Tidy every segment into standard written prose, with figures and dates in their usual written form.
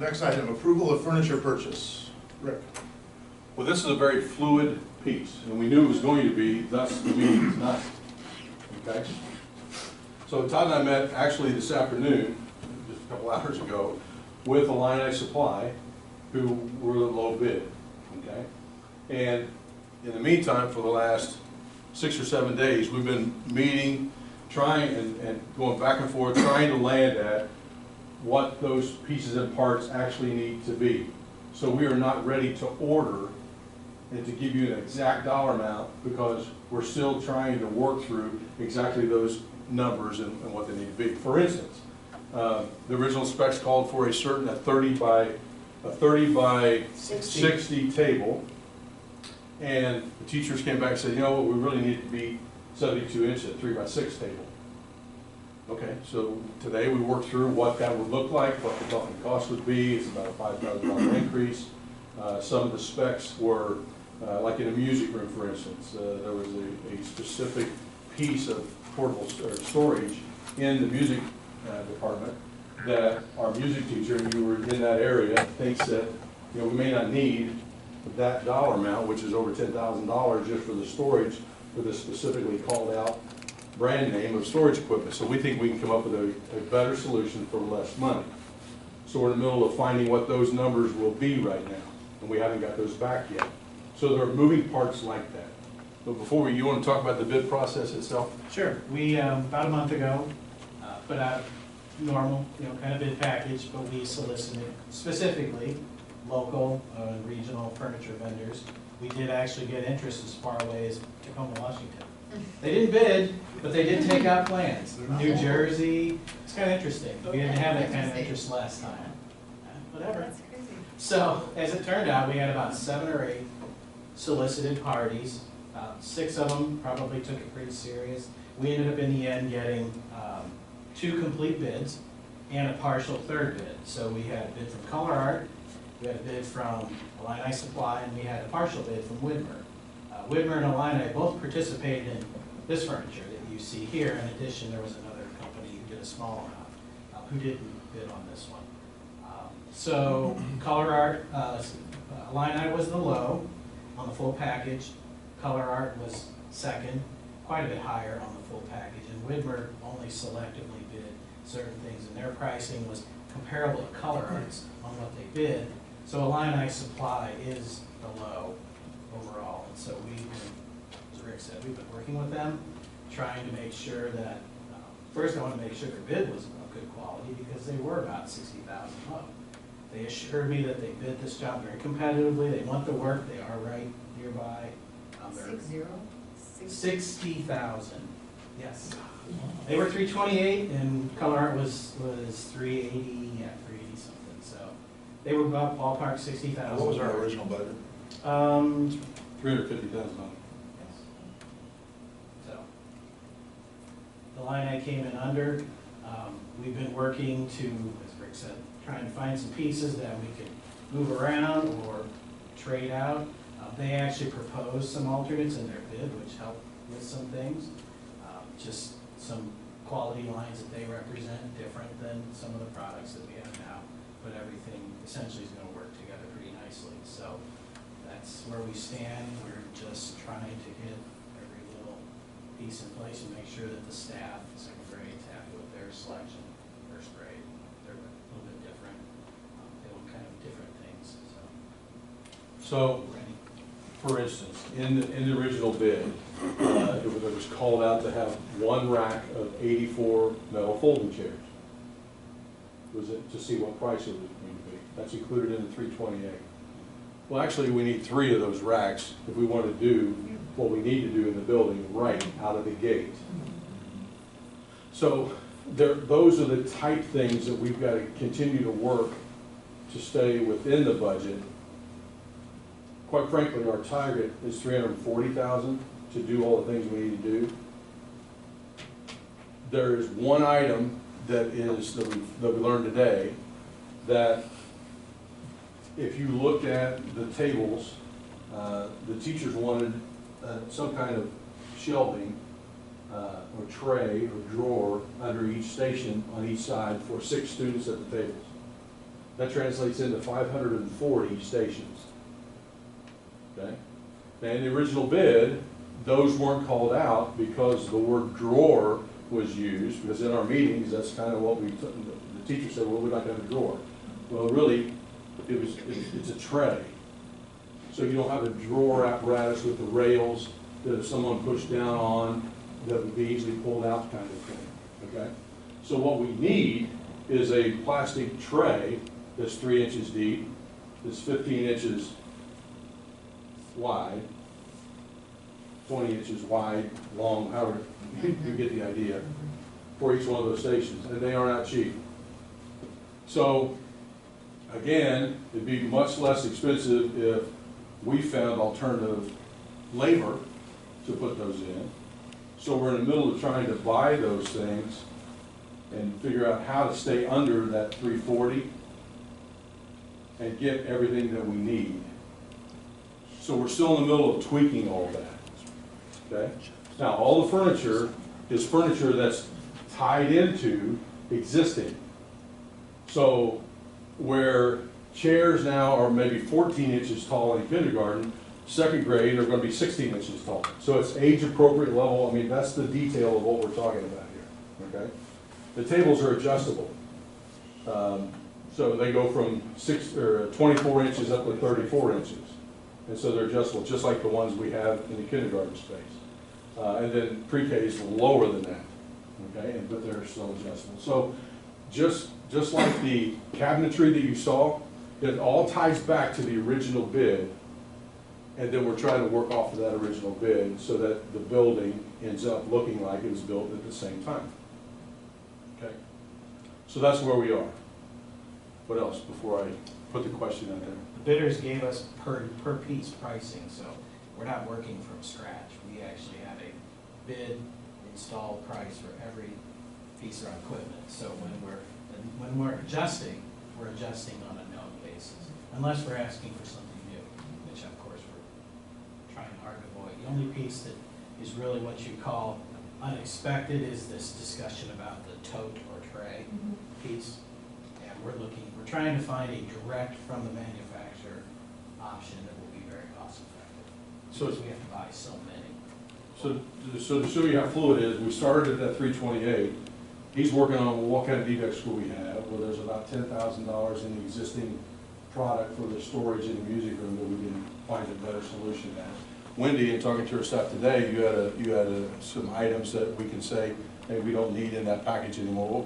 Next item, approval of furniture purchase. Rick. Well, this is a very fluid piece, and we knew it was going to be, thus the meeting tonight. Okay? So Todd and I met actually this afternoon, just a couple hours ago, with Illini Supply, who were the low bid. Okay? And in the meantime, for the last 6 or 7 days, we've been meeting, trying and going back and forth, trying to land at what those pieces and parts actually need to be. So we are not ready to order and to give you an exact dollar amount because we're still trying to work through exactly those numbers and what they need to be. For instance, the original specs called for a certain 30 by 60 table, and the teachers came back and said, you know what, we really need it to be 72 inch at 3 by 6 table. Okay, so today we worked through what that would look like, what the building cost would be. It's about a $5,000 increase. Some of the specs were, like in a music room, for instance, there was a specific piece of portable storage in the music department that our music teacher, and you were in that area, thinks that we may not need that dollar amount, which is over $10,000 just for the storage for the specifically called out brand name of storage equipment. So we think we can come up with a better solution for less money. So we're in the middle of finding what those numbers will be right now, and we haven't got those back yet. So there are moving parts like that. But before you want to talk about the bid process itself? Sure. We, about a month ago, put out normal, kind of bid package, but we solicited specifically local and regional furniture vendors. We did actually get interest as far away as Tacoma, Washington. They didn't bid, but they did take out plans. New Jersey, it's kind of interesting. We didn't have that kind of interest last time. Whatever. That's crazy. So, as it turned out, we had about 7 or 8 solicited parties. 6 of them probably took it pretty serious. We ended up in the end getting 2 complete bids and a partial 3rd bid. So we had a bid from Color Art, we had a bid from Illini Supply, and we had a partial bid from Widmer. Widmer and Illini both participated in this furniture that you see here. In addition, there was another company who did a small amount who didn't bid on this one. So Color Art, Illini was the low on the full package. Color Art was second, quite a bit higher on the full package, and Widmer only selectively bid certain things, and their pricing was comparable to Color Art's on what they bid. So Illini Supply is the low overall, and so we've been, as Rick said, we've been working with them, trying to make sure that, first I want to make sure their bid was of good quality because they were about 60,000 low. They assured me that they bid this job very competitively, they want the work, they are right nearby. 60,000, yes. They were 328 and Color Art was 380, yeah, 380 something, so they were about ballpark 60,000. What was our original budget? $350,000. Yes. So, the line I came in under, we've been working to, as Rick said, trying to find some pieces that we could move around or trade out. They actually proposed some alternates in their bid, which helped with some things. Just some quality lines that they represent different than some of the products that we have now, but everything essentially is going to work together pretty nicely. So that's where we stand. We're just trying to get every little piece in place and make sure that the staff, second grade, is happy with their selection. First grade, they're a little bit different. They want kind of different things. So for instance, in the original bid, it was called out to have 1 rack of 84 metal folding chairs. Was it to see what price it was going to be? That's included in the 328. Well, actually, we need 3 of those racks if we want to do what we need to do in the building right out of the gate. So those are the type things that we've got to continue to work to stay within the budget. Quite frankly, our target is $340,000 to do all the things we need to do. There is one item that we learned today that if you looked at the tables, the teachers wanted some kind of shelving or tray or drawer under each station on each side for 6 students at the tables. That translates into 540 stations. Okay? Now, in the original bid, those weren't called out because the word drawer was used, because in our meetings, that's kind of what the teacher said, well, we'd like to have a drawer. Well, really, it's a tray. So you don't have a drawer apparatus with the rails that if someone pushed down on, that would be easily pulled out kind of thing, okay? So what we need is a plastic tray that's 3 inches deep, that's 15 inches wide, 20 inches wide, long, however, you get the idea, for each one of those stations, and they are not cheap. So, again, it'd be much less expensive if we found alternative labor to put those in. So we're in the middle of trying to buy those things and figure out how to stay under that 340 and get everything that we need. So we're still in the middle of tweaking all that, okay? Now, all the furniture is furniture that's tied into existing. So where chairs now are maybe 14 inches tall in kindergarten, second grade are going to be 16 inches tall. So it's age appropriate level. I mean, that's the detail of what we're talking about here, okay? The tables are adjustable. So they go from 24 inches up to 34 inches. And so they're adjustable, just like the ones we have in the kindergarten space. And then pre-K is lower than that, okay? But they're still adjustable. So just like the cabinetry that you saw, it all ties back to the original bid. And then we're trying to work off of that original bid so that the building ends up looking like it was built at the same time. Okay? So that's where we are. What else before I put the question out there? The bidders gave us per piece pricing, so we're not working from scratch. We actually have a bid install price for every piece of equipment. So when we're adjusting on a known basis, unless we're asking for something new, which of course we're trying hard to avoid. The only piece that is really what you call unexpected is this discussion about the tote or tray piece. And we're trying to find a direct from the manufacturer option that will be very cost effective. So Because we have to buy so many. So to show you how fluid it is, we started at that 328. He's working on, well, what kind of defect school we have. Well, there's about $10,000 in the existing product for the storage in the music room that we can find a better solution at. Wendy, in talking to her staff today, you had some items that we can say, hey, we don't need in that package anymore.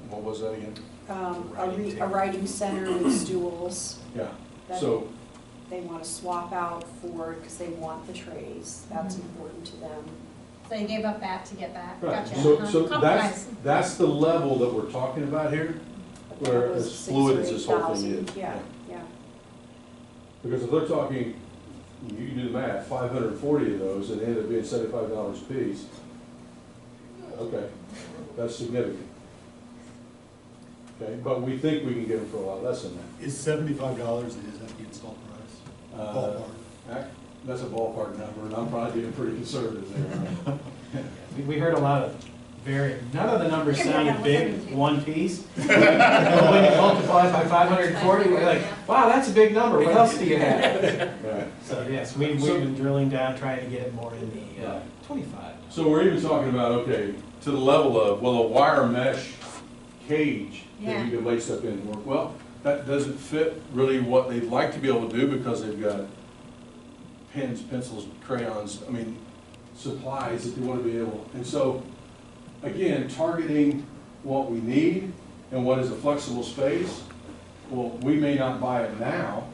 What was that again? A writing center with stools. Yeah. That So they want to swap out for, because they want the trays. That's important to them. So you gave up that to get that, right. gotcha. So Compromise. that's the level that we're talking about here, But that where was as fluid as this whole thing 6,000 or is. 8,000. Yeah. Because if they're talking, you can do the math, 540 of those, and they end up being $75 a piece. Okay, that's significant. Okay, but we think we can get them for a lot less than that. Is $75, is that the install price? Ballpark. That's a ballpark number, and I'm probably being pretty conservative there. We heard a lot of none of the numbers sounded big, one piece. But when you multiply it by 540, we're like, wow, that's a big number. What else do you have? Right. So yes, we've been drilling down, trying to get it more in the Right. 25. So we're even talking about, okay, to the level of, well, a wire mesh cage that Yeah. you can lay stuff in and work. Well, that doesn't fit really what they'd like to be able to do because they've got pens, pencils, crayons, I mean, supplies that they want to be able, and so, again, targeting what we need and what is a flexible space. Well, we may not buy it now,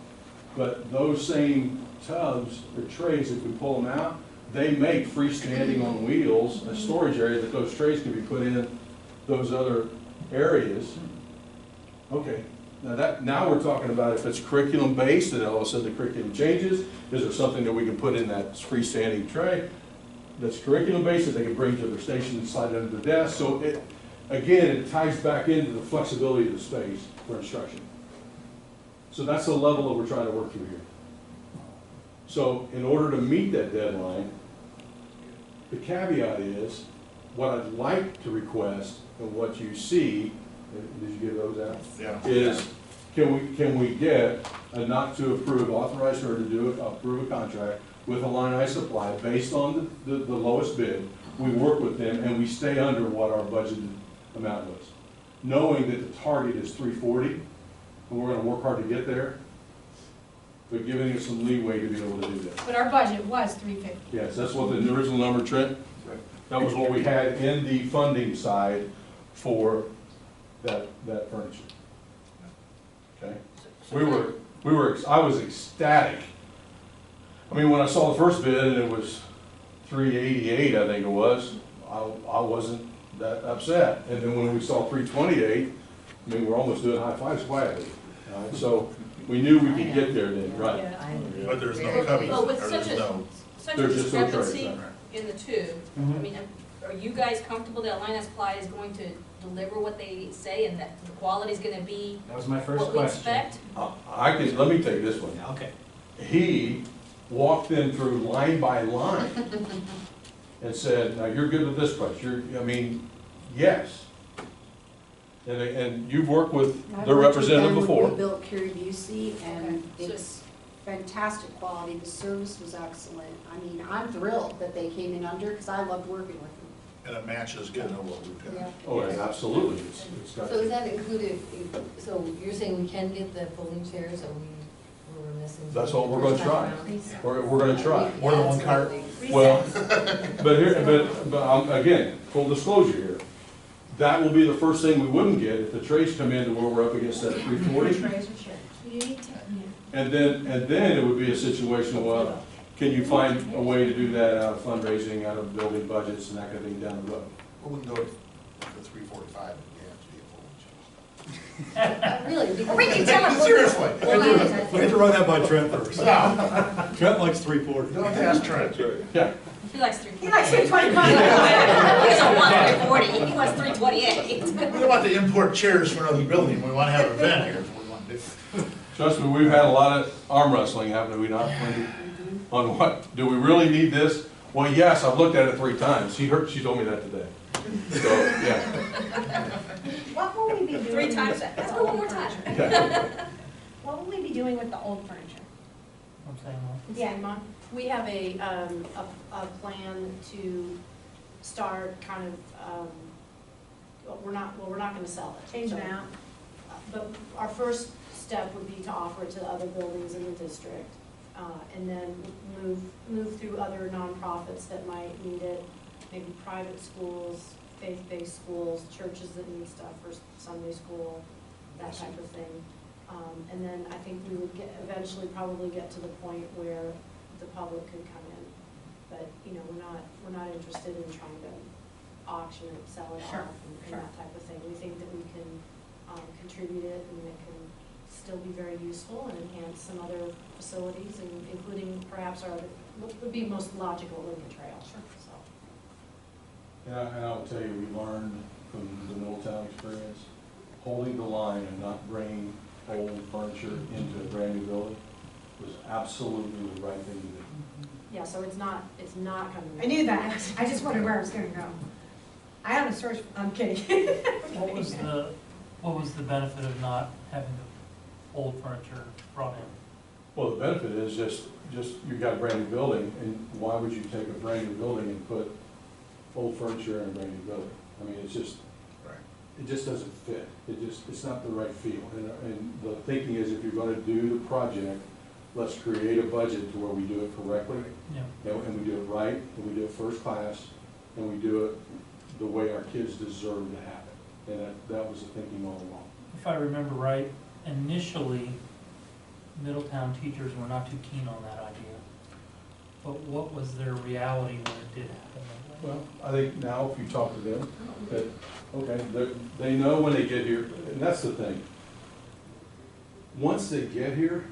but those same tubs or trays, if we pull them out, they make freestanding on wheels, a storage area that those trays can be put in those other areas. Okay, now we're talking about if it's curriculum based and all of a sudden the curriculum changes, is there something that we can put in that freestanding tray that's curriculum based that they can bring to their station and slide under the desk? So it ties back into the flexibility of the space for instruction. So that's the level that we're trying to work through here. So in order to meet that deadline, the caveat is, what I'd like to request and what you see, did you give those out? Yeah. Is, can we get a not to approve, authorize her to approve a contract with Illini Supply based on the lowest bid? We work with them and we stay under what our budgeted amount was, knowing that the target is 340, and we're gonna work hard to get there, but giving us some leeway to be able to do that. But our budget was 350. Yes, that's what the original number, Trent, that was what we had in the funding side for that furniture. Okay? I was ecstatic. I mean, when I saw the first bid and it was 388, I think it was, I wasn't that upset. And then when we saw 328, I mean, we're almost doing high fives quietly. So we knew we could get there then, right? But there's no cubbies, Well, with or such there's a, no, such a There's just no discrepancy trays, in the two, I mean, are you guys comfortable that Illini Supply is going to deliver what they say and that the quality's gonna be That was my first what we question. expect? Let me take this one. Yeah, okay. He walked them through line by line and said, now you're good with this price, yes. And you've worked with their representative before. We built Kiribisi, and Okay. it's fantastic quality, the service was excellent. I mean, I'm thrilled that they came in under, because I loved working with them. and it matches kind of what we've got. Oh, yeah, absolutely. It's got, So is that included, so you're saying we can get the folding chairs, or we're missing? That's what we're gonna try. We're gonna try. More than one cart? Well, but again, full disclosure here, that will be the first thing we wouldn't get if the trays come in to where we're up against that 340. You need to, And then it would be a situation, well, can you find a way to do that out of fundraising, out of building budgets and that kind of thing down the road? We wouldn't go to 345, it have to be a full Really? Because- we can tell them. Seriously. We have to run that by Trent first. No, Trent likes 340. don't ask Trent. Yeah, He likes 340. He likes 325. He doesn't want 340, he wants 328. We don't want to import chairs from another building, we want to have an event here, is what we want to do. trust me, we've had a lot of arm wrestling, haven't we not, Wendy? On what, do we really need this? Well, yes, I've looked at it 3 times. She told me that today. So, yeah. What will we be doing? 3 times, with let's the go one old more time. furniture? What will we be doing with the old furniture? Yeah, We have a plan to start kind of, we're not gonna sell it. change them So, out. But our first step would be to offer it to other buildings in the district, and then move through other nonprofits that might need it, maybe private schools, faith-based schools, churches that need stuff for Sunday school, that type of thing. And then I think we would eventually probably get to the point where the public could come in. But, we're not interested in trying to auction it, sell it Sure, off, and that type of thing. We think that we can contribute it, and it can still be very useful and enhance some other facilities, and including perhaps what would be most logical, Lincoln Trail. So, And I'll tell you, we learned from the Middletown experience, holding the line and not bringing old furniture into a brand new building was absolutely the right thing to do. yeah, so it's not coming. I knew that. I just wondered where I was gonna go. I own a storage, I'm kidding. What was the benefit of not having the old furniture brought in? Well, the benefit is just you've got a brand new building, and why would you take a brand new building and put old furniture in a brand new building? I mean, it just doesn't fit. It's not the right feel. And the thinking is, if you're gonna do the project, let's create a budget to where we do it correctly, Yeah. and we do it right, and we do it first class, and we do it the way our kids deserve to have it. And that was the thinking all along. If I remember right, initially, Middletown teachers were not too keen on that idea. But what was their reality when it did happen? Well, I think now if you talk to them, that, okay, they know when they get here, and that's the thing. Once they get here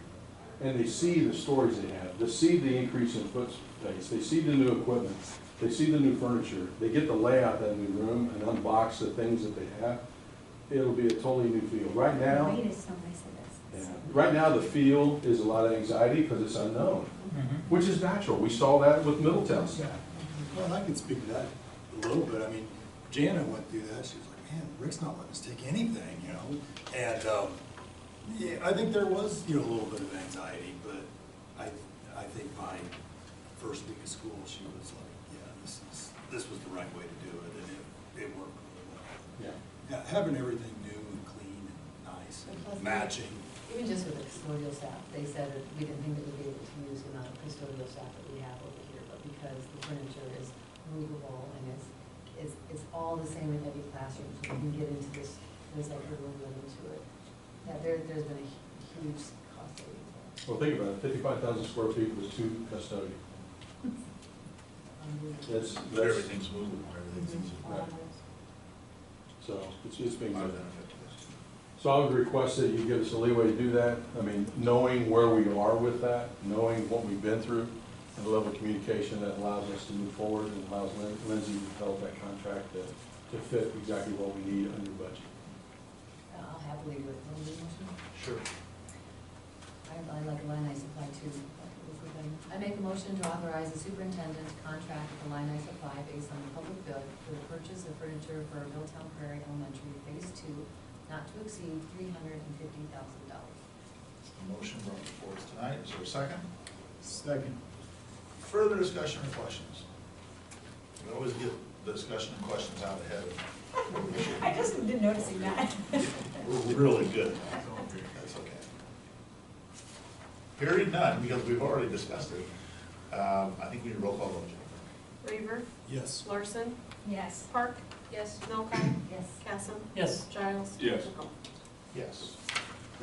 and they see the stories they have, they see the increase in foot space, they see the new equipment, they see the new furniture, they get the layout of that new room and unbox the things that they have, it'll be a totally new feel. Right now, right now the feel is a lot of anxiety because it's unknown, which is natural. We saw that with Middletown staff. Well, I can speak to that a little bit. I mean, Jana went through that. She was like, man, Rick's not letting us take anything, And Yeah, I think there was, a little bit of anxiety, but I think by first week of school, she was like, yeah, this was the right way to do it, and it worked really well. Yeah. Yeah, having everything new and clean and nice and matching. Even just with the custodial staff, they said that we didn't think that we'd be able to use the amount of custodial staff that we have over here, but because the furniture is movable and it's all the same in every classroom, so we can get into this, there's like a room into it. Yeah, there's been a huge cost savings there. Well, think about it, 55,000 square feet with 2 custodians. That's, But everything's movable, everything's easy. Right. So it's being My done. benefit to this. So I would request that you give us a leeway to do that. I mean, knowing where we are with that, knowing what we've been through, and the level of communication that allows us to move forward and allows Lindsay to develop that contract to fit exactly what we need under budget. I'll happily do it. Want to do a motion? Sure. I like Illini Supply too. I make a motion to authorize the superintendent to contract with Illini Supply based on the public bid for the purchase of furniture for Middletown Prairie Elementary Phase 2, not to exceed $350,000. Motion brought before us tonight, is there a second? Second. Further discussion or questions? We always get the discussion and questions out ahead of. I just been noticing that. We're really good. That's okay. Hearing none, because we've already discussed it, I think we need a roll call vote. Reaver, Yes. Larson, Yes. Park, Yes. Melkoff, Yes. Casson, Yes. Giles. Yes. McComb. Yes.